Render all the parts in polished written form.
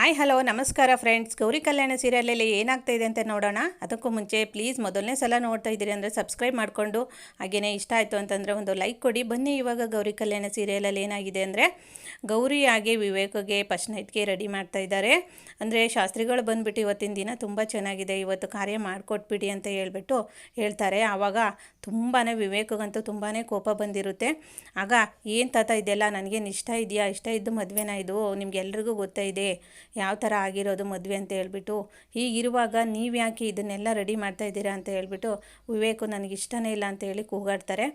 Hi hello ನಮಸ್ಕಾರ friends. Gauri ಕಲ್ಯಾಣ ಸೀರಿಯಲಲ್ಲಿ ಏನಾಗ್ತಾ ಇದೆ ಅಂತ ನೋಡೋಣ. ಅದಕ್ಕೂ ಮುಂಚೆ ಪ್ಲೀಸ್ ಮೊದಲನೇ ಸಲ ನೋಡ್ತಾ ಇದ್ದೀರಿ ಅಂದರೆ ಸಬ್ಸ್ಕ್ರೈಬ್ ಮಾಡಿಕೊಂಡು ಹಾಗೆಯೇ ಇಷ್ಟ ಆಯಿತು ಅಂತಂದರೆ ಒಂದು ಲೈಕ್ ಕೊಡಿ. ಬನ್ನಿ, ಇವಾಗ ಗೌರಿ ಕಲ್ಯಾಣ ಸೀರಿಯಲಲ್ಲಿ ಏನಾಗಿದೆ ಅಂದರೆ ಗೌರಿ ಹಾಗೆ ವಿವೇಕ್ಗೆ ಫಸ್ಟ್ ನೈಟ್ಗೆ ರೆಡಿ ಮಾಡ್ತಾ ಇದ್ದಾರೆ. ಅಂದರೆ ಶಾಸ್ತ್ರಿಗಳು ಬಂದುಬಿಟ್ಟು ಇವತ್ತಿನ ದಿನ ತುಂಬ ಚೆನ್ನಾಗಿದೆ, ಇವತ್ತು ಕಾರ್ಯ ಮಾಡಿಕೊಟ್ಬಿಡಿ ಅಂತ ಹೇಳ್ತಾರೆ. ಆವಾಗ ತುಂಬಾ ವಿವೇಕ್ಗಂತೂ ತುಂಬಾ ಕೋಪ ಬಂದಿರುತ್ತೆ. ಆಗ ಏನು ತಾತ ಇದೆಲ್ಲ ನನಗೇನು ಇಷ್ಟ ಇದೆಯಾ, ಇಷ್ಟ ಇದ್ದು ಮದುವೆನ ಇದು, ನಿಮ್ಗೆಲ್ರಿಗೂ ಗೊತ್ತೇ ಇದೆ ಯಾವ ಥರ ಆಗಿರೋದು ಮದುವೆ ಅಂತ ಹೇಳ್ಬಿಟ್ಟು, ಹೀಗಿರುವಾಗ ನೀವು ಯಾಕೆ ಇದನ್ನೆಲ್ಲ ರೆಡಿ ಮಾಡ್ತಾ ಇದ್ದೀರಾ ಅಂತ ಹೇಳ್ಬಿಟ್ಟು ವಿವೇಕು ನನಗೆ ಇಷ್ಟನೇ ಇಲ್ಲ ಅಂತ ಹೇಳಿ ಕೂಗಾಡ್ತಾರೆ.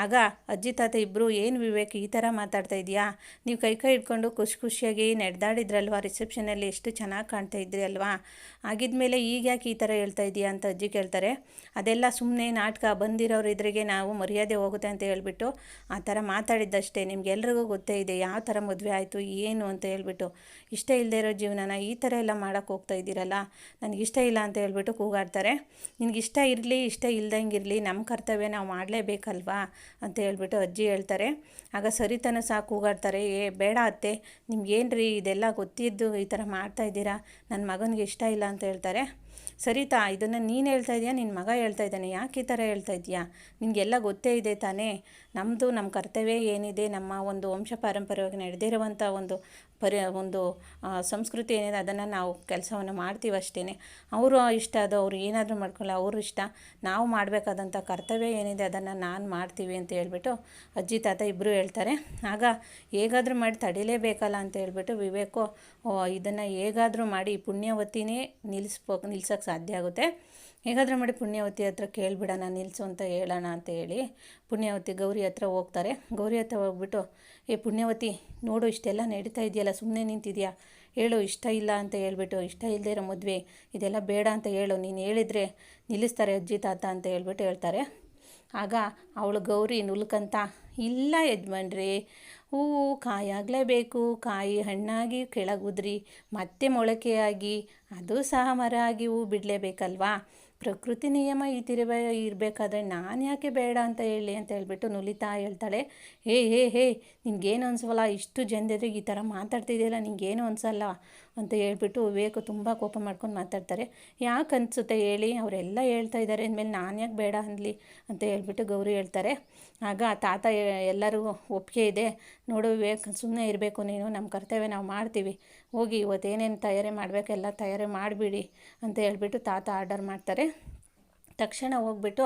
ಆಗ ಅಜ್ಜಿ ತಾತ ಇಬ್ಬರು, ಏನು ವಿವೇಕ್ ಈ ಥರ ಮಾತಾಡ್ತಾ ಇದೆಯಾ, ನೀವು ಕೈ ಹಿಡ್ಕೊಂಡು ಖುಷಿಯಾಗಿ ನಡೆದಾಡಿದ್ರಲ್ವ ರಿಸೆಪ್ಷನಲ್ಲಿ, ಎಷ್ಟು ಚೆನ್ನಾಗಿ ಕಾಣ್ತಾ ಇದ್ರಿ ಅಲ್ವಾ, ಆಗಿದ್ಮೇಲೆ ಈಗ ಯಾಕೆ ಈ ಥರ ಹೇಳ್ತಾ ಇದೆಯಾ ಅಂತ ಅಜ್ಜಿ ಕೇಳ್ತಾರೆ. ಅದೆಲ್ಲ ಸುಮ್ಮನೆ ನಾಟಕ, ಬಂದಿರೋರು ಇದ್ರಿಗೆ ನಾವು ಮರ್ಯಾದೆ ಹೋಗುತ್ತೆ ಅಂತ ಹೇಳ್ಬಿಟ್ಟು ಆ ಥರ ಮಾತಾಡಿದ್ದಷ್ಟೇ, ನಿಮ್ಗೆಲ್ರಿಗೂ ಗೊತ್ತೇ ಇದೆ ಯಾವ ಥರ ಮದುವೆ ಆಯಿತು ಏನು ಅಂತ ಹೇಳ್ಬಿಟ್ಟು, ಇಷ್ಟ ಇಲ್ಲದೆ ಇರೋ ಜೀವನನ ಈ ಥರ ಎಲ್ಲ ಮಾಡೋಕ್ಕೆ ಹೋಗ್ತಾ ಇದ್ದೀರಲ್ಲ, ನನಗಿಷ್ಟ ಇಲ್ಲ ಅಂತ ಹೇಳ್ಬಿಟ್ಟು ಕೂಗಾಡ್ತಾರೆ. ನಿನಗಿಷ್ಟ ಇರಲಿ ಇಷ್ಟ ಇಲ್ದಂಗೆ ಇರಲಿ, ನಮ್ಮ ಕರ್ತವ್ಯ ನಾವು ಮಾಡಲೇಬೇಕಲ್ವಾ ಅಂತ ಹೇಳ್ಬಿಟ್ಟು ಅಜ್ಜಿ ಹೇಳ್ತಾರೆ. ಆಗ ಸರಿತನ ಸಹ ಕೂಗಾಡ್ತಾರೆ, ಬೇಡ ಅತ್ತೆ, ನಿಮ್ಗೇನ್ರಿ ಇದೆಲ್ಲ ಗೊತ್ತಿದ್ದು ಈ ಥರ ಮಾಡ್ತಾ ಇದ್ದೀರಾ, ನನ್ನ ಮಗನಿಗೆ ಇಷ್ಟ ಇಲ್ಲ ಅಂತ ಹೇಳ್ತಾರೆ. ಸರಿತಾ, ಇದನ್ನು ನೀನು ಹೇಳ್ತಾ ಇದೆಯಾ, ನಿನ್ನ ಮಗ ಹೇಳ್ತಾ ಇದ್ದಾನೆ, ಯಾಕೆ ಈ ಥರ ಹೇಳ್ತಾ ಇದೆಯಾ, ನಿನಗೆಲ್ಲ ಗೊತ್ತೇ ಇದೆ ತಾನೇ, ನಮ್ಮ ಕರ್ತವ್ಯ ಏನಿದೆ, ನಮ್ಮ ಒಂದು ವಂಶ ಪಾರಂಪರ್ಯವಾಗಿ ನಡೆದಿರುವಂಥ ಒಂದು ಸಂಸ್ಕೃತಿ ಏನಿದೆ ಅದನ್ನು ನಾವು ಕೆಲಸವನ್ನು ಮಾಡ್ತೀವಿ ಅಷ್ಟೇ. ಅವರು ಇಷ್ಟ ಅದು ಅವ್ರು ಏನಾದರೂ ಮಾಡ್ಕೊಳ್ಳೋ ಅವ್ರ ಇಷ್ಟ, ನಾವು ಮಾಡಬೇಕಾದಂಥ ಕರ್ತವ್ಯ ಏನಿದೆ ಅದನ್ನು ನಾನು ಮಾಡ್ತೀವಿ ಅಂತ ಹೇಳ್ಬಿಟ್ಟು ಅಜ್ಜಿ ತಾತ ಇಬ್ಬರು ಹೇಳ್ತಾರೆ. ಆಗ ಹೇಗಾದರೂ ಮಾಡಿ ತಡಿಲೇಬೇಕಲ್ಲ ಅಂತ ಹೇಳ್ಬಿಟ್ಟು ವಿವೇಕು ಇದನ್ನು ಹೇಗಾದರೂ ಮಾಡಿ ಪುಣ್ಯವತಿನೇ ನಿಲ್ಸೋಕ್ಕೆ ಸಾಧ್ಯ ಆಗುತ್ತೆ, ಹೇಗಾದರೂ ಮಾಡಿ ಪುಣ್ಯವತಿ ಹತ್ರ ಕೇಳಿಬಿಡೋಣ ನಿಲ್ಲಿಸು ಅಂತ ಹೇಳೋಣ ಅಂತ ಹೇಳಿ ಪುಣ್ಯವತಿ ಗೌರಿ ಹತ್ರ ಹೋಗ್ತಾರೆ. ಗೌರಿ ಹತ್ರ ಹೋಗ್ಬಿಟ್ಟು, ಪುಣ್ಯವತಿ ನೋಡು, ಇಷ್ಟೆಲ್ಲ ನಡೀತಾ ಇದೆಯಲ್ಲ, ಸುಮ್ಮನೆ ನಿಂತಿದೆಯಾ, ಹೇಳು ಇಷ್ಟ ಇಲ್ಲ ಅಂತ ಹೇಳ್ಬಿಟ್ಟು, ಇಷ್ಟ ಇಲ್ಲದೆ ಇರೋ ಮದುವೆ ಇದೆಲ್ಲ ಬೇಡ ಅಂತ ಹೇಳು, ನೀನು ಹೇಳಿದರೆ ನಿಲ್ಲಿಸ್ತಾರೆ ಅಜ್ಜಿ ತಾತ ಅಂತ ಹೇಳ್ಬಿಟ್ಟು ಹೇಳ್ತಾರೆ. ಆಗ ಅವಳು ಗೌರಿ ನುಲ್ಕಂತ, ಇಲ್ಲ ಯಜಮಾನ್ರಿ, ಹೂವು ಕಾಯಾಗಲೇಬೇಕು, ಕಾಯಿ ಹಣ್ಣಾಗಿ ಕೆಳಗುದ್ರಿ ಮತ್ತೆ ಮೊಳಕೆಯಾಗಿ ಅದು ಸಹ ಮರ ಆಗಿ ಹೂ ಬಿಡಲೇಬೇಕಲ್ವಾ, ಪ್ರಕೃತಿ ನಿಯಮ ಈ ಇರಬೇಕಾದ್ರೆ ನಾನು ಯಾಕೆ ಬೇಡ ಅಂತ ಹೇಳಿ ಅಂತ ಹೇಳ್ಬಿಟ್ಟು ನುಲಿತಾ ಹೇಳ್ತಾಳೆ. ಹೇ ನಿನ್ಗೇನು ಅನ್ಸವಲ್ಲ, ಇಷ್ಟು ಜನರಿಗೆ ಈ ಥರ ಮಾತಾಡ್ತಿದೆಯಲ್ಲ, ನಿಂಗೇನು ಅನ್ಸಲ್ಲ ಅಂತ ಹೇಳ್ಬಿಟ್ಟು ವಿವೇಕು ತುಂಬ ಕೋಪ ಮಾಡ್ಕೊಂಡು ಮಾತಾಡ್ತಾರೆ. ಯಾಕೆ ಅನಿಸುತ್ತೆ ಹೇಳಿ, ಅವರೆಲ್ಲ ಹೇಳ್ತಾ ಇದ್ದಾರೆ ಅಂದಮೇಲೆ ನಾನು ಯಾಕೆ ಬೇಡ ಅನ್ನಲಿ ಅಂತ ಹೇಳ್ಬಿಟ್ಟು ಗೌರಿ ಹೇಳ್ತಾರೆ. ಆಗ ತಾತ ಎಲ್ಲರೂ ಒಪ್ಪಿಗೆ ಇದೆ ನೋಡು ವಿವೇಕ್, ಸುಮ್ಮನೆ ಇರಬೇಕು ನೀನು, ನಮ್ಮ ಕರ್ತವ್ಯ ನಾವು ಮಾಡ್ತೀವಿ, ಹೋಗಿ ಇವತ್ತೇನೇನು ತಯಾರಿ ಮಾಡಬೇಕೆಲ್ಲ ತಯಾರಿ ಮಾಡಿಬಿಡಿ ಅಂತ ಹೇಳ್ಬಿಟ್ಟು ತಾತ ಆರ್ಡರ್ ಮಾಡ್ತಾರೆ. ತಕ್ಷಣ ಹೋಗ್ಬಿಟ್ಟು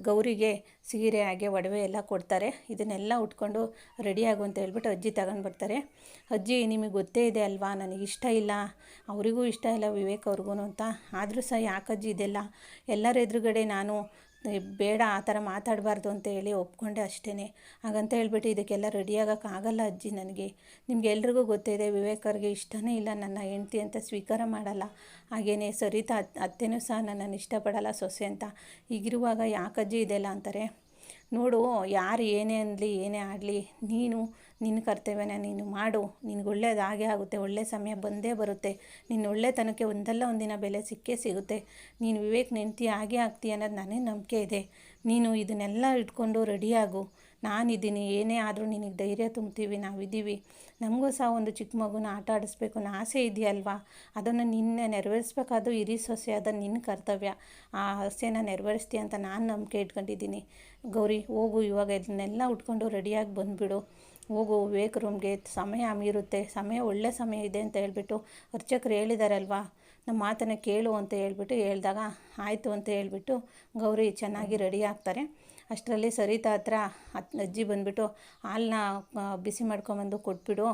ಗೌರಿಗೆ ಸೀರೆ ಹಾಗೆ ಒಡವೆ ಎಲ್ಲ ಕೊಡ್ತಾರೆ. ಇದನ್ನೆಲ್ಲ ಉಟ್ಕೊಂಡು ರೆಡಿಯಾಗು ಅಂತ ಹೇಳ್ಬಿಟ್ಟು ಅಜ್ಜಿ ತಗೊಂಡು ಬರ್ತಾರೆ. ಅಜ್ಜಿ, ನಿಮಗೆ ಗೊತ್ತೇ ಇದೆ ಅಲ್ವಾ, ನನಗಿಷ್ಟ ಇಲ್ಲ, ಅವರಿಗೂ ಇಷ್ಟ ಇಲ್ಲ ವಿವೇಕ್ ಅವ್ರಿಗೂ ಅಂತ, ಆದರೂ ಸಹ ಯಾಕಜ್ಜಿ ಇದೆಲ್ಲ, ಎಲ್ಲರ ಎದುರುಗಡೆ ನಾನು ಬೇಡ ಆ ಥರ ಮಾತಾಡಬಾರ್ದು ಅಂತ ಹೇಳಿ ಒಪ್ಕೊಂಡೆ ಅಷ್ಟೇ. ಹಾಗಂತ ಹೇಳ್ಬಿಟ್ಟು ಇದಕ್ಕೆಲ್ಲ ರೆಡಿಯಾಗೋಕ್ಕಾಗಲ್ಲ ಅಜ್ಜಿ ನನಗೆ, ನಿಮಗೆಲ್ರಿಗೂ ಗೊತ್ತೇ ಇದೆ ವಿವೇಕ್ ಅವ್ರಿಗೆ ಇಷ್ಟನೇ ಇಲ್ಲ, ನನ್ನ ಹೆಂಡ್ತಿ ಅಂತ ಸ್ವೀಕಾರ ಮಾಡಲ್ಲ, ಹಾಗೆಯೇ ಸರಿತಾ ಅತ್ತೆನೂ ಸಹ ನನ್ನನ್ನು ಇಷ್ಟಪಡಲ್ಲ ಸೊಸೆ ಅಂತ, ಹೀಗಿರುವಾಗ ಯಾಕಜ್ಜಿ ಇದೆಲ್ಲ ಅಂತಾರೆ. ನೋಡು, ಯಾರು ಏನೇ ಅನ್ನಲಿ ಏನೇ ಆಡಲಿ, ನೀನು ನಿನ್ನ ಕರ್ತವ್ಯನ ನೀನು ಮಾಡು, ನಿನಗೆ ಒಳ್ಳೇದು ಆಗೇ ಆಗುತ್ತೆ, ಒಳ್ಳೆಯ ಸಮಯ ಬಂದೇ ಬರುತ್ತೆ, ನಿನ್ನ ಒಳ್ಳೆತನಕ್ಕೆ ಒಂದಲ್ಲ ಒಂದಿನ ಬೆಲೆ ಸಿಕ್ಕೇ ಸಿಗುತ್ತೆ, ನೀನು ವಿವೇಕ್ ನೆಂಟಿ ಆಗೇ ಆಗ್ತೀಯ ಅನ್ನೋದು ನನಗೆ ನಂಬಿಕೆ ಇದೆ, ನೀನು ಇದನ್ನೆಲ್ಲ ಇಟ್ಕೊಂಡು ರೆಡಿಯಾಗು, ನಾನಿದ್ದೀನಿ, ಏನೇ ಆದರೂ ನಿನಗೆ ಧೈರ್ಯ ತುಂಬ್ತೀವಿ, ನಾವಿದ್ದೀವಿ, ನಮಗೂ ಸಹ ಒಂದು ಚಿಕ್ಕ ಮಗುನ ಆಟ ಆಡಿಸ್ಬೇಕು ಅನ್ನೋ ಆಸೆ ಇದೆಯಲ್ವಾ, ಅದನ್ನು ನಿನ್ನೆ ನೆರವೇರಿಸ್ಬೇಕಾದ್ರು ಹಿರಿ ಸೊಸೆ, ಅದನ್ನು ನಿನ್ನ ಕರ್ತವ್ಯ, ಆ ಆಸೆನ ನೆರವೇರಿಸ್ತೀಯ ಅಂತ ನಾನು ನಂಬಿಕೆ ಇಟ್ಕೊಂಡಿದ್ದೀನಿ. ಗೌರಿ ಹೋಗು, ಇವಾಗ ಇದನ್ನೆಲ್ಲ ಉಟ್ಕೊಂಡು ರೆಡಿಯಾಗಿ ಬಂದುಬಿಡು, ಹೋಗು ವಿವೇಕ್ ರೂಮ್ಗೆ, ಸಮಯ ಮೀರುತ್ತೆ, ಒಳ್ಳೆ ಸಮಯ ಇದೆ ಅಂತ ಹೇಳ್ಬಿಟ್ಟು ಅರ್ಚಕರು ಹೇಳಿದಾರಲ್ವಾ, ನಮ್ಮ ಮಾತನ್ನು ಕೇಳು ಅಂತ ಹೇಳಿದಾಗ ಆಯಿತು ಅಂತ ಹೇಳ್ಬಿಟ್ಟು ಗೌರಿ ಚೆನ್ನಾಗಿ ರೆಡಿ ಆಗ್ತಾರೆ. ಅಷ್ಟರಲ್ಲಿ ಸರಿತಾ ಹತ್ರ ಅಜ್ಜಿ ಬಂದುಬಿಟ್ಟು, ಹಾಲನ್ನ ಬಿಸಿ ಮಾಡ್ಕೊಂಬಂದು ಕೊಟ್ಬಿಡು,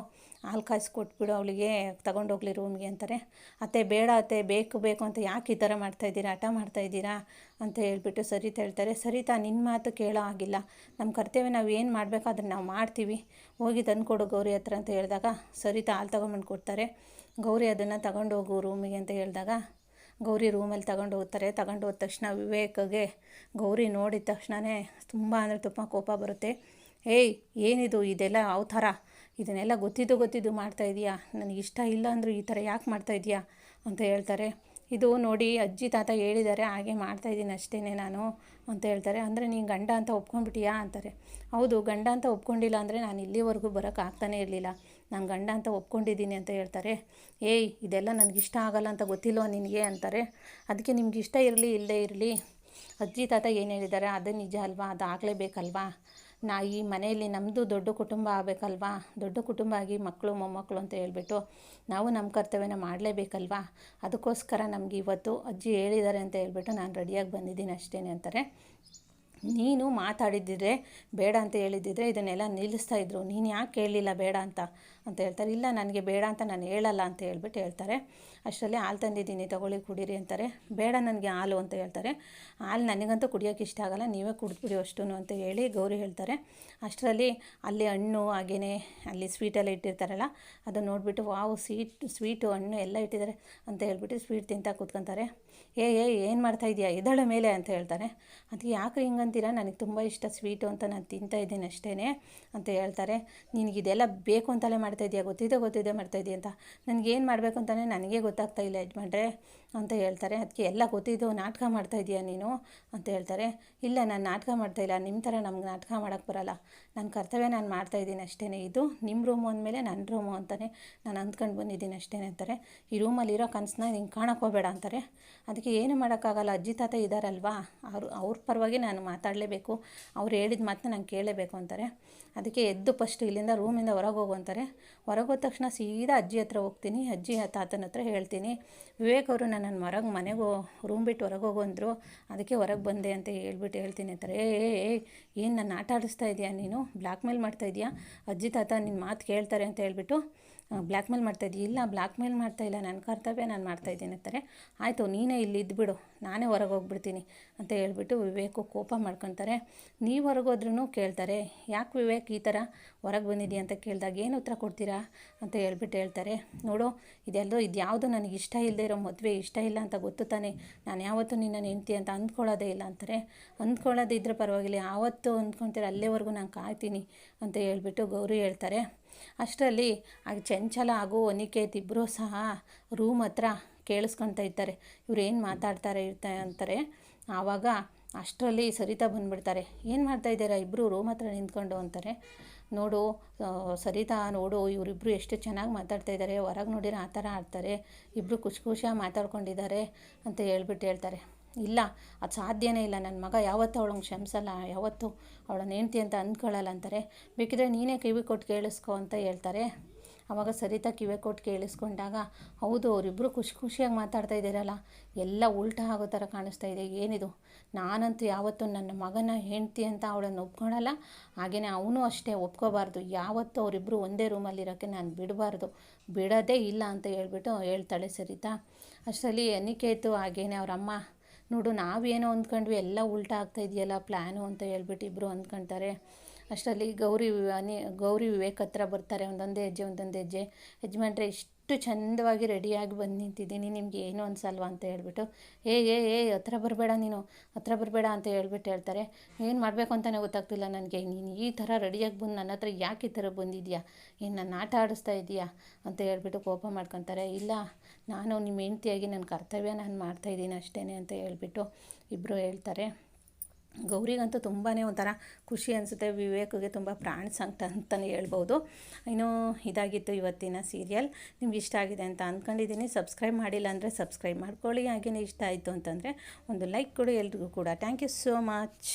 ಹಾಲು ಕಾಯಿಸಿ ಕೊಟ್ಬಿಡು ಅವಳಿಗೆ, ತಗೊಂಡೋಗ್ಲಿ ರೂಮ್ಗೆ ಅಂತಾರೆ. ಅತ್ತೆ ಬೇಡ ಅತ್ತೆ, ಬೇಕು ಅಂತ ಯಾಕೆ ಈ ಥರ ಮಾಡ್ತಾಯಿದ್ದೀರಾ, ಹಠ ಮಾಡ್ತಾಯಿದ್ದೀರಾ ಅಂತ ಹೇಳ್ಬಿಟ್ಟು ಸರಿತಾ ಹೇಳ್ತಾರೆ. ಸರಿತಾ, ನಿನ್ನ ಮಾತು ಕೇಳೋ ಆಗಿಲ್ಲ, ನಮ್ಮ ಕರ್ತವ್ಯ ನಾವು ಏನು ಮಾಡಬೇಕು ಅದನ್ನು ನಾವು ಮಾಡ್ತೀವಿ, ಹೋಗಿ ತಂದುಕೊಡು ಗೌರಿ ಹತ್ರ ಅಂತ ಹೇಳಿದಾಗ ಸರಿತಾ ಹಾಲು ತೊಗೊಂಬಂದು ಕೊಡ್ತಾರೆ. ಗೌರಿ ಅದನ್ನು ತಗೊಂಡೋಗು ರೂಮಿಗೆ ಅಂತ ಹೇಳಿದಾಗ ಗೌರಿ ರೂಮಲ್ಲಿ ತಗೊಂಡು ಹೋಗ್ತಾರೆ. ಹೋದ ತಕ್ಷಣ ವಿವೇಕ್ಗೆ ಗೌರಿ ನೋಡಿದ ತಕ್ಷಣವೇ ತುಂಬ ಅಂದರೆ ತುಂಬ ಕೋಪ ಬರುತ್ತೆ. ಏನಿದು, ಇದೆಲ್ಲ ಅವತಾರ, ಇದನ್ನೆಲ್ಲ ಗೊತ್ತಿದ್ದು ಮಾಡ್ತಾಯಿದೀಯಾ, ನನಗಿಷ್ಟ ಇಲ್ಲ ಅಂದರೂ ಈ ಥರ ಯಾಕೆ ಮಾಡ್ತಾಯಿದೀಯಾ ಅಂತ ಹೇಳ್ತಾರೆ. ಇದು ನೋಡಿ ಅಜ್ಜಿ ತಾತ ಹೇಳಿದ್ದಾರೆ, ಹಾಗೆ ಮಾಡ್ತಾಯಿದ್ದೀನಿ ಅಷ್ಟೇ ನಾನು ಅಂತ ಹೇಳ್ತಾರೆ. ಅಂದರೆ ನೀನು ಗಂಡ ಅಂತ ಒಪ್ಕೊಂಡ್ಬಿಟ್ಟಿಯಾ ಅಂತಾರೆ. ಹೌದು, ಗಂಡ ಅಂತ ಒಪ್ಕೊಂಡಿಲ್ಲ ಅಂದರೆ ನಾನು ಇಲ್ಲಿವರೆಗೂ ಬರೋಕ್ಕಾಗ್ತಾನೇ ಇರಲಿಲ್ಲ, ನಾನು ಗಂಡ ಅಂತ ಒಪ್ಕೊಂಡಿದ್ದೀನಿ ಅಂತ ಹೇಳ್ತಾರೆ. ಏಯ್ ಇದೆಲ್ಲ ನನಗಿಷ್ಟ ಆಗಲ್ಲ ಅಂತ ಗೊತ್ತಿಲ್ವ ನಿನಗೆ ಅಂತಾರೆ. ಅದಕ್ಕೆ ನಿಮ್ಗೆ ಇಷ್ಟ ಇರಲಿ ಇಲ್ಲದೇ ಇರಲಿ, ಅಜ್ಜಿ ತಾತ ಏನು ಹೇಳಿದ್ದಾರೆ ಅದು ನಿಜ ಅಲ್ವಾ, ಅದು ಆಗಲೇಬೇಕಲ್ವಾ. ಈ ಮನೆಯಲ್ಲಿ ನಮ್ಮದು ದೊಡ್ಡ ಕುಟುಂಬ ಆಗಬೇಕಲ್ವಾ, ದೊಡ್ಡ ಕುಟುಂಬ ಆಗಿ ಮಕ್ಕಳು ಮೊಮ್ಮಕ್ಕಳು ಅಂತ ಹೇಳ್ಬಿಟ್ಟು ನಾವು ನಮ್ಮ ಕರ್ತವ್ಯನ ಮಾಡಲೇಬೇಕಲ್ವಾ. ಅದಕ್ಕೋಸ್ಕರ ನಮಗೆ ಇವತ್ತು ಅಜ್ಜಿ ಹೇಳಿದ್ದಾರೆ ಅಂತ ಹೇಳ್ಬಿಟ್ಟು ನಾನು ರೆಡಿಯಾಗಿ ಬಂದಿದ್ದೀನಿ ಅಷ್ಟೇ ಅಂತಾರೆ. ನೀನು ಮಾತಾಡಿದ್ದಿದ್ರೆ ಬೇಡ ಅಂತ ಹೇಳಿದ್ದಿದ್ರೆ ಇದನ್ನೆಲ್ಲ ನಿಲ್ಲಿಸ್ತಾಯಿದ್ರು, ನೀನು ಯಾಕೆ ಹೇಳಲಿಲ್ಲ ಬೇಡ ಅಂತ ಹೇಳ್ತಾರೆ. ಇಲ್ಲ ನನಗೆ ಬೇಡ ಅಂತ ನಾನು ಹೇಳಲ್ಲ ಅಂತ ಹೇಳ್ಬಿಟ್ಟು ಹೇಳ್ತಾರೆ. ಅಷ್ಟರಲ್ಲಿ ಹಾಲು ತಂದಿದ್ದೀನಿ ತಗೊಳ್ಳಿ ಕುಡೀರಿ ಅಂತಾರೆ. ಬೇಡ ನನಗೆ ಹಾಲು ಅಂತ ಹೇಳ್ತಾರೆ. ಹಾಲು ನನಗಂತೂ ಕುಡಿಯೋಕ್ಕೆ ಇಷ್ಟ ಆಗಲ್ಲ, ನೀವೇ ಕುಡಿದ್ಬಿಡಿ ಅಷ್ಟು ಅಂತ ಹೇಳಿ ಗೌರಿ ಹೇಳ್ತಾರೆ. ಅಷ್ಟರಲ್ಲಿ ಅಲ್ಲಿ ಹಣ್ಣು ಹಾಗೆಯೇ ಅಲ್ಲಿ ಸ್ವೀಟೆಲ್ಲ ಇಟ್ಟಿರ್ತಾರಲ್ಲ ಅದನ್ನು ನೋಡಿಬಿಟ್ಟು ವಾವ್ ಸ್ವೀಟು ಹಣ್ಣು ಎಲ್ಲ ಇಟ್ಟಿದ್ದಾರೆ ಅಂತ ಹೇಳ್ಬಿಟ್ಟು ಸ್ವೀಟ್ ತಿಂತಾ ಕೂತ್ಕೊತಾರೆ. ಏನು ಮಾಡ್ತಾಯಿದ್ಯಾ ಎದಳ ಮೇಲೆ ಅಂತ ಹೇಳ್ತಾರೆ. ಅದಕ್ಕೆ ಯಾಕೆ ಹಿಂಗಂತೀರ, ನನಗೆ ತುಂಬ ಇಷ್ಟ ಸ್ವೀಟು ಅಂತ ನಾನು ತಿಂತಾಯಿದ್ದೀನಿ ಅಷ್ಟೇ ಅಂತ ಹೇಳ್ತಾರೆ. ನಿನಗಿದೆಲ್ಲ ಬೇಕು ಅಂತಲೇ ಮಾಡ್ತಾಯಿದ್ಯಾ, ಗೊತ್ತಿದೆ ಮಾಡ್ತಾಯಿದ್ದೀಯ ಅಂತ, ನನಗೇನು ಮಾಡಬೇಕು ಅಂತಲೇ ನನಗೆ ಗೊತ್ತಾಗ್ತಾ ಇಲ್ಲ ಯಜಮಾನ್ರೆ ಅಂತ ಹೇಳ್ತಾರೆ. ಅದಕ್ಕೆ ಎಲ್ಲ ಗೊತ್ತಿದ್ದು ನಾಟಕ ಮಾಡ್ತಾಯಿದ್ದೀಯಾ ನೀನು ಅಂತ ಹೇಳ್ತಾರೆ. ಇಲ್ಲ ನಾನು ನಾಟಕ ಮಾಡ್ತಾಯಿಲ್ಲ, ನಿಮ್ಮ ಥರ ನಮ್ಗೆ ನಾಟಕ ಮಾಡೋಕ್ಕೆ ಬರಲ್ಲ, ನನ್ನ ಕರ್ತವ್ಯ ನಾನು ಮಾಡ್ತಾಯಿದ್ದೀನಿ ಅಷ್ಟೇ. ಇದು ನಿಮ್ಮ ರೂಮು ಅಂದಮೇಲೆ ನನ್ನ ರೂಮು ಅಂತಲೇ ನಾನು ಅಂದ್ಕೊಂಡು ಬಂದಿದ್ದೀನಿ ಅಷ್ಟೇ ಅಂತಾರೆ. ಈ ರೂಮಲ್ಲಿರೋ ಕನಸನ್ನ ನೀನು ಕಾಣಕ್ಕೆ ಹೋಗಬೇಡ ಅಂತಾರೆ. ಅದಕ್ಕೆ ಏನು ಮಾಡೋಕ್ಕಾಗಲ್ಲ, ಅಜ್ಜಿ ತಾತ ಇದ್ದಾರಲ್ವಾ, ಅವ್ರ ಪರವಾಗಿ ನಾನು ಮಾತಾಡಲೇಬೇಕು, ಅವ್ರು ಹೇಳಿದ ಮಾತನ್ನ ನಾನು ಕೇಳಲೇಬೇಕು ಅಂತಾರೆ. ಅದಕ್ಕೆ ಎದ್ದು ಫಸ್ಟ್ ಇಲ್ಲಿಂದ ರೂಮಿಂದ ಹೊರಗೆ ಹೋಗು ಅಂತಾರೆ. ಹೊರಗೆ ಹೋದ ತಕ್ಷಣ ಸೀದಾ ಅಜ್ಜಿ ಹತ್ರ ಹೋಗ್ತೀನಿ, ಅಜ್ಜಿ ತಾತನ ಹತ್ರ ಹೇಳ್ತೀನಿ, ವಿವೇಕ್ ಅವರು ನನ್ನನ್ನು ಮನೆಗೆ ರೂಮ್ ಬಿಟ್ಟು ಹೊರಗೆ ಹೋಗು ಅಂದರು, ಅದಕ್ಕೆ ಹೊರಗೆ ಬಂದೆ ಅಂತ ಹೇಳ್ತೀನಿ ಅಂತಾರೆ. ಏನು ನನ್ನ ಆಟ ಆಡಿಸ್ತಾ ಇದೆಯಾ ನೀನು, ಬ್ಲ್ಯಾಕ್ ಮೇಲ್ ಮಾಡ್ತಾಯಿದ್ಯಾ, ಅಜ್ಜಿ ತಾತ ನಿನ್ನ ಮಾತು ಕೇಳ್ತಾರೆ ಅಂತ ಹೇಳ್ಬಿಟ್ಟು ಬ್ಲ್ಯಾಕ್ ಮೇಲ್ ಮಾಡ್ತಾಯಿದ್ದೀವಿ. ಇಲ್ಲ ಬ್ಲ್ಯಾಕ್ ಮೇಲ್ ಮಾಡ್ತಾಯಿಲ್ಲ, ನನ್ನ ಕರ್ತವ್ಯ ನಾನು ಮಾಡ್ತಾಯಿದ್ದೀನಿ ಅಂತಾರೆ. ಆಯಿತು ನೀನೇ ಇಲ್ಲಿ ಇದ್ದುಬಿಡು, ನಾನೇ ಹೊರಗೆ ಹೋಗ್ಬಿಡ್ತೀನಿ ಅಂತ ಹೇಳ್ಬಿಟ್ಟು ವಿವೇಕು ಕೋಪ ಮಾಡ್ಕೊತಾರೆ. ನೀವು ಹೊರಗೋದ್ರೂ ಕೇಳ್ತಾರೆ, ಯಾಕೆ ವಿವೇಕ್ ಈ ಥರ ಹೊರಗೆ ಬಂದಿದ್ದೀಯ ಅಂತ ಕೇಳಿದಾಗ ಏನು ಉತ್ತರ ಕೊಡ್ತೀರಾ ಅಂತ ಹೇಳ್ಬಿಟ್ಟು ಹೇಳ್ತಾರೆ. ನೋಡು ಇದ್ಯಾವುದು ನನಗೆ ಇಷ್ಟ ಇಲ್ಲದೆ ಇರೋ ಮದುವೆ, ಇಷ್ಟ ಇಲ್ಲ ಅಂತ ಗೊತ್ತು ತಾನೆ, ನಾನು ಯಾವತ್ತೂ ನಿನ್ನ ಹೆಂಡ್ತಿ ಅಂತ ಅಂದ್ಕೊಳ್ಳೋದೇ ಇಲ್ಲ ಅಂತಾರೆ. ಅಂದ್ಕೊಳ್ಳೋದೇ ಇದ್ದರೆ ಪರವಾಗಿಲ್ಲ, ಯಾವತ್ತೂ ಅಂದ್ಕೊಳ್ತೀರ ಅಲ್ಲೇವರೆಗೂ ನಾನು ಕಾಯ್ತೀನಿ ಅಂತ ಹೇಳ್ಬಿಟ್ಟು ಗೌರಿ ಹೇಳ್ತಾರೆ. ಅಷ್ಟರಲ್ಲಿ ಚಂಚಲ ಹಾಗೂ ಅನಿಕೇತ್ ಇಬ್ಬರೂ ಸಹ ರೂಮ್ ಹತ್ರ ಕೇಳಿಸ್ಕೊಳ್ತಾ ಇರ್ತಾರೆ, ಇವ್ರು ಏನು ಮಾತಾಡ್ತಾರೆ ಅಂತಾರೆ. ಆವಾಗ ಅಷ್ಟರಲ್ಲಿ ಸರಿತಾ ಬಂದುಬಿಡ್ತಾರೆ. ಏನು ಮಾಡ್ತಾಯಿದ್ದೀರಾ ಇಬ್ಬರು ರೂಮ್ ಹತ್ರ ನಿಂತ್ಕೊಂಡು ಅಂತಾರೆ. ನೋಡು ಸರಿತಾ, ನೋಡು ಇವರಿಬ್ಬರು ಎಷ್ಟು ಚೆನ್ನಾಗಿ ಮಾತಾಡ್ತಾಯಿದ್ದಾರೆ, ಹೊರಗೆ ನೋಡಿರೋ ಆ ಥರ ಆಡ್ತಾರೆ, ಇಬ್ಬರು ಖುಷಿಯಾಗಿ ಮಾತಾಡ್ಕೊಂಡಿದ್ದಾರೆ ಅಂತ ಹೇಳ್ತಾರೆ. ಇಲ್ಲ ಅದು ಸಾಧ್ಯನೇ ಇಲ್ಲ, ನನ್ನ ಮಗ ಯಾವತ್ತೂ ಅವಳಂಗೆ ಕ್ಷಮಿಸಲ್ಲ, ಯಾವತ್ತೂ ಅವಳನ್ನ ಹೆಂಡ್ತಿ ಅಂತ ಅಂದ್ಕೊಳ್ಳಲ್ಲ ಅಂತಾರೆ. ಬೇಕಿದ್ರೆ ನೀನೇ ಕಿವಿ ಕೊಟ್ಟು ಕೇಳಿಸ್ಕೊ ಅಂತ ಹೇಳ್ತಾರೆ. ಆವಾಗ ಸರಿತಾ ಕಿವಿ ಕೊಟ್ಟು ಕೇಳಿಸ್ಕೊಂಡಾಗ ಹೌದು ಅವರಿಬ್ಬರು ಖುಷಿಯಾಗಿ ಮಾತಾಡ್ತಾ ಇದ್ದೀರಲ್ಲ, ಎಲ್ಲ ಉಲ್ಟಾ ಆಗೋ ಥರ ಕಾಣಿಸ್ತಾ ಇದೆ, ಏನಿದು, ನಾನಂತೂ ಯಾವತ್ತೂ ನನ್ನ ಮಗನ ಹೆಂಡ್ತಿ ಅಂತ ಅವಳನ್ನು ಒಪ್ಕೊಳ್ಳಲ್ಲ, ಹಾಗೆಯೇ ಅವನು ಅಷ್ಟೇ ಒಪ್ಕೋಬಾರ್ದು, ಯಾವತ್ತೂ ಅವರಿಬ್ಬರು ಒಂದೇ ರೂಮಲ್ಲಿರೋಕ್ಕೆ ನಾನು ಬಿಡೋದೇ ಇಲ್ಲ ಅಂತ ಹೇಳ್ತಾಳೆ ಸರಿತಾ. ಅಷ್ಟರಲ್ಲಿ ಅನಿಕೇತು ಹಾಗೇನೆ ಅವ್ರ ಅಮ್ಮ, ನೋಡು ನಾವೇನೋ ಅಂದ್ಕೊಂಡ್ವಿ ಎಲ್ಲ ಉಲ್ಟಾ ಆಗ್ತಾಯಿದೆಯಲ್ಲ ಪ್ಲ್ಯಾನು ಅಂತ ಹೇಳ್ಬಿಟ್ಟು ಇಬ್ಬರು ಅಂದ್ಕೊಳ್ತಾರೆ. ಅಷ್ಟರಲ್ಲಿ ಗೌರಿ ವಿವೇಕ್ ಹತ್ರ ಬರ್ತಾರೆ. ಒಂದೊಂದೇ ಹೆಜ್ಜೆ, ಯಜಮಾನ್ರೆ ಇಷ್ಟು ಚಂದವಾಗಿ ರೆಡಿಯಾಗಿ ಬಂದು ನಿಂತಿದ್ದೀನಿ, ನಿಮ್ಗೆ ಏನು ಅನ್ಸಲ್ವಾ ಅಂತ ಹೇಳ್ಬಿಟ್ಟು, ಹತ್ರ ಬರಬೇಡ ಅಂತ ಹೇಳ್ತಾರೆ. ಏನು ಮಾಡಬೇಕು ಅಂತಲೇ ಗೊತ್ತಾಗ್ತಿಲ್ಲ ನನಗೆ, ನೀನು ಈ ಥರ ರೆಡಿಯಾಗಿ ಬಂದು ನನ್ನ ಹತ್ರ ಯಾಕೆ ಈ ಥರ ಬಂದಿದ್ಯಾ, ಏನು ನನ್ನ ಆಟ ಆಡಿಸ್ತಾ ಇದೆಯಾ ಅಂತ ಹೇಳ್ಬಿಟ್ಟು ಕೋಪ ಮಾಡ್ಕೊತಾರೆ. ಇಲ್ಲ ನಾನು ನಿಮ್ಮ ಹೆಂಡ್ತಿಯಾಗಿ ನನ್ನ ಕರ್ತವ್ಯ ನಾನು ಮಾಡ್ತಾಯಿದ್ದೀನಿ ಅಷ್ಟೇ ಅಂತ ಹೇಳ್ಬಿಟ್ಟು ಇಬ್ಬರು ಹೇಳ್ತಾರೆ. ಗೌರಿಗಂತೂ ತುಂಬಾ ಒಂಥರ ಖುಷಿ ಅನಿಸುತ್ತೆ, ವಿವೇಕ್ಗೆ ತುಂಬ ಪ್ರಾಣ ಸಂಕಟ ಅಂತಲೇ ಹೇಳ್ಬೋದು. ಇನ್ನು ಇದಾಗಿತ್ತು ಇವತ್ತಿನ ಸೀರಿಯಲ್. ನಿಮ್ಗೆ ಇಷ್ಟ ಆಗಿದೆ ಅಂತ ಅಂದ್ಕೊಂಡಿದ್ದೀನಿ. ಸಬ್ಸ್ಕ್ರೈಬ್ ಮಾಡಿಲ್ಲ ಅಂದರೆ ಸಬ್ಸ್ಕ್ರೈಬ್ ಮಾಡ್ಕೊಳ್ಳಿ. ಹಾಗೆಯೇ ಇಷ್ಟ ಆಯಿತು ಅಂತಂದರೆ ಒಂದು ಲೈಕ್ ಕೊಡಿ ಎಲ್ರಿಗೂ ಕೂಡ. Thank you so much.